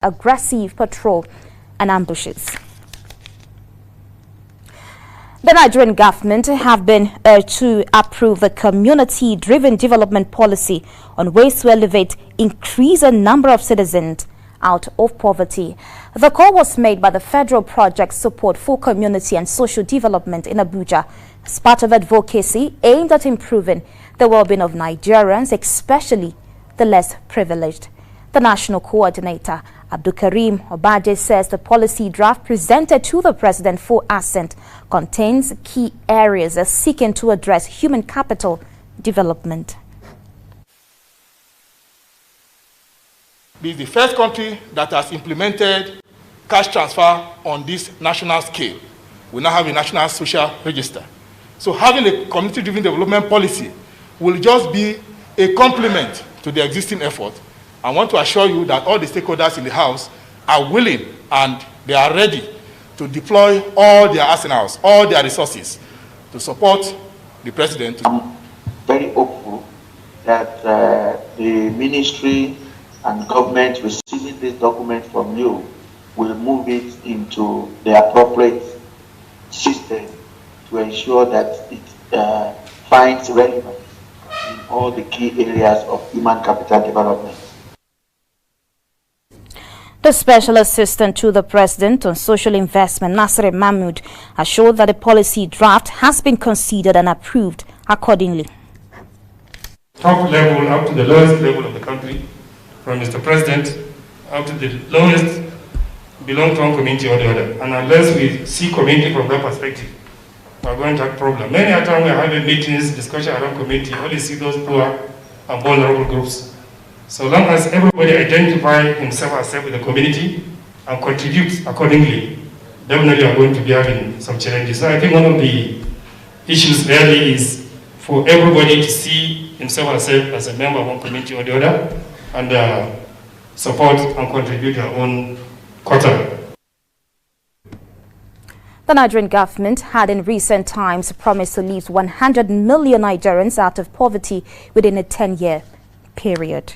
aggressive patrol and ambushes. The Nigerian government have been urged to approve the community-driven development policy on ways to elevate, increase the number of citizens out of poverty. The call was made by the Federal Project Support for Community and Social Development in Abuja as part of advocacy aimed at improving the well-being of Nigerians, especially the less privileged. The National Coordinator, Abdulkarim Obaje, says the policy draft presented to the President for assent contains key areas seeking to address human capital development. This is the first country that has implemented cash transfer on this national scale. We now have a national social register. So having a community-driven development policy will just be a complement to the existing effort. I want to assure you that all the stakeholders in the House are willing and they are ready to deploy all their arsenals, all their resources to support the President. I'm very hopeful that the ministry and government receiving this document from you will move it into the appropriate system to ensure that it finds relevance in all the key areas of human capital development. The Special Assistant to the President on Social Investment, Nasir Mahmood, assured that the policy draft has been considered and approved accordingly. Top level up to the lowest level of the country, from Mr. President up to the lowest, belong to one community or the other. And unless we see community from that perspective, we're going to have a problem. Many a time we're having meetings, discussion around community, only see those poor and vulnerable groups. So long as everybody identifies himself as self with the community and contributes accordingly, definitely are going to be having some challenges. So I think one of the issues really is for everybody to see himself as a member of one community or the other and support and contribute their own quota. The Nigerian government had in recent times promised to lift 100 million Nigerians out of poverty within a 10-year period.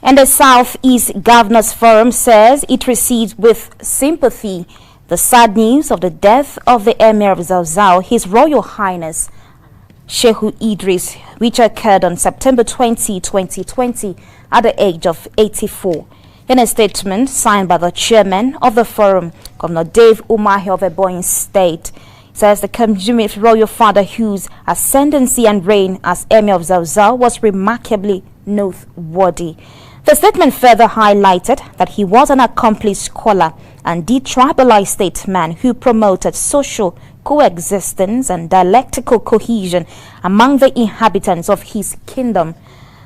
And the Southeast Governors Forum says it received with sympathy the sad news of the death of the Emir of Zauzau, His Royal Highness Shehu Idris, which occurred on September 20, 2020 at the age of 84. In a statement signed by the chairman of the forum, Governor Dave Umahi of Ebonyi State, says the consummate royal father whose ascendancy and reign as Emir of Zauzau was remarkably noteworthy. The statement further highlighted that he was an accomplished scholar and detribalized statesman who promoted social coexistence and dialectical cohesion among the inhabitants of his kingdom.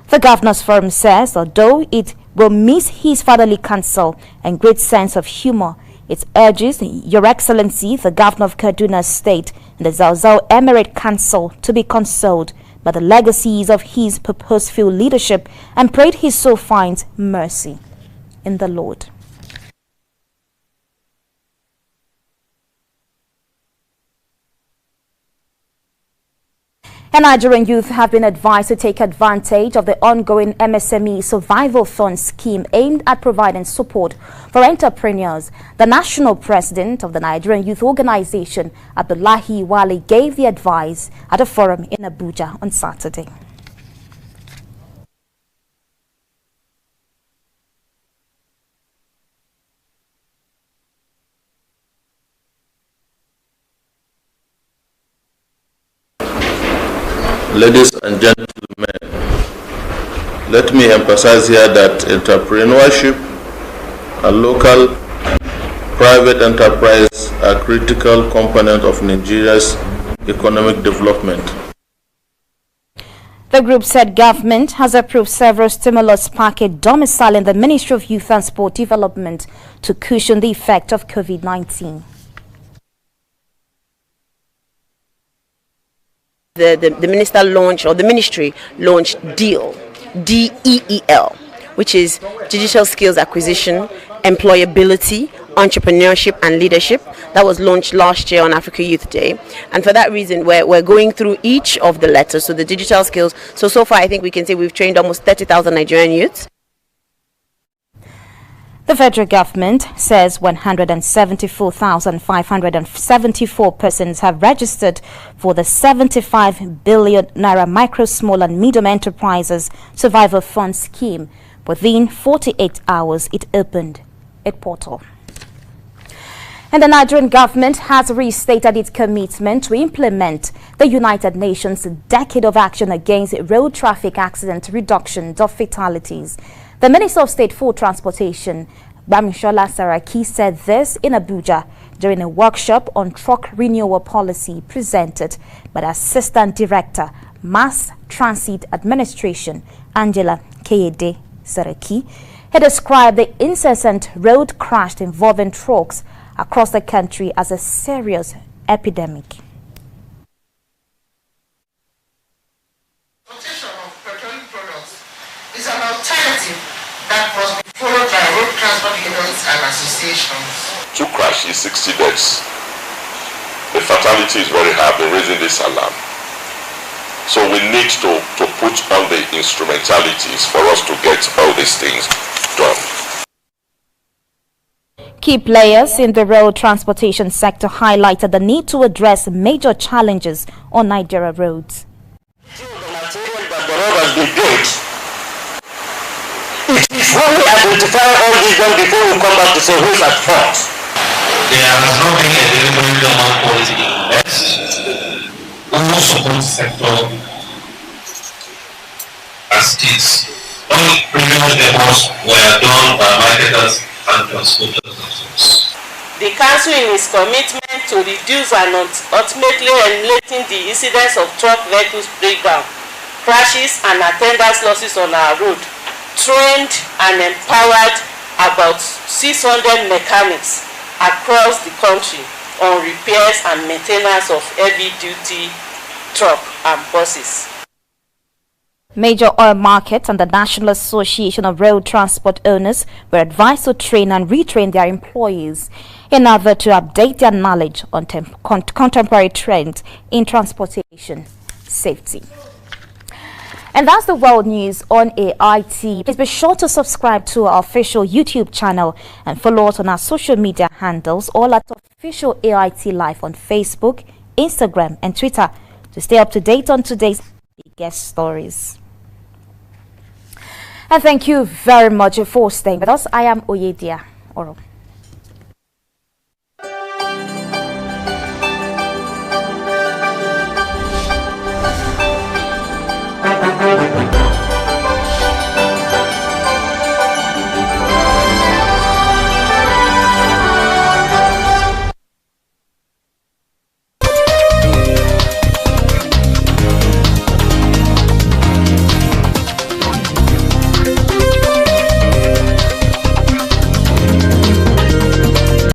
The Governors Forum says although it will miss his fatherly counsel and great sense of humor, it urges Your Excellency, the Governor of Kaduna State and the Zauzau Emirate Council to be consoled by the legacies of his purposeful leadership and prayed his soul finds mercy in the Lord. And Nigerian youth have been advised to take advantage of the ongoing MSME Survival Fund scheme aimed at providing support for entrepreneurs. The national president of the Nigerian Youth Organization, Abdullahi Wali, gave the advice at a forum in Abuja on Saturday. Ladies and gentlemen, let me emphasize here that entrepreneurship and local private enterprise are critical components of Nigeria's economic development. The group said government has approved several stimulus packages domiciled in the Ministry of Youth and Sport Development to cushion the effect of COVID-19. The minister launched, or the ministry launched DEAL, D-E-E-L, which is digital skills acquisition, employability, entrepreneurship and leadership that was launched last year on Africa Youth Day. And for that reason, we're going through each of the letters, so the digital skills. So far, I think we can say we've trained almost 30,000 Nigerian youths. The federal government says 174,574 persons have registered for the 75 billion naira micro, small and medium enterprises survival fund scheme. Within 48 hours, it opened a portal. And the Nigerian government has restated its commitment to implement the United Nations Decade of Action Against Road Traffic Accident Reduction of Fatalities. The Minister of State for Transportation, Bamishola Saraki, said this in Abuja during a workshop on truck renewal policy presented by the Assistant Director, Mass Transit Administration, Angela Kayede Saraki. He described the incessant road crash involving trucks across the country as a serious epidemic. Transportation of petroleum products is an alternative that must be followed by road transport unions and associations. 2 crashes, 60 deaths. The fatality is very high. I've been raising this alarm. So we need to put all the instrumentalities for us to get all these things done. Key players in the road transportation sector highlighted the need to address major challenges on Nigeria roads. The material that the road has been built, it is when we identify all these done before we come back to say who's at fault. There has not been a deliberate government policy in invest. All support sector as is. All previous efforts were done by marketers and transporters themselves. The Council, in its commitment to reduce and ultimately eliminating the incidence of truck vehicles breakdown, crashes and attendance losses on our road, trained and empowered about 600 mechanics across the country on repairs and maintenance of heavy-duty truck and buses. Major oil markets and the National Association of Road Transport Owners were advised to train and retrain their employees in order to update their knowledge on contemporary trends in transportation safety. And that's the world news on AIT. Please be sure to subscribe to our official YouTube channel and follow us on our social media handles, all at official AIT Live on Facebook, Instagram and Twitter to stay up to date on today's biggest stories. And thank you very much for staying with us. I am Oyedia Oro.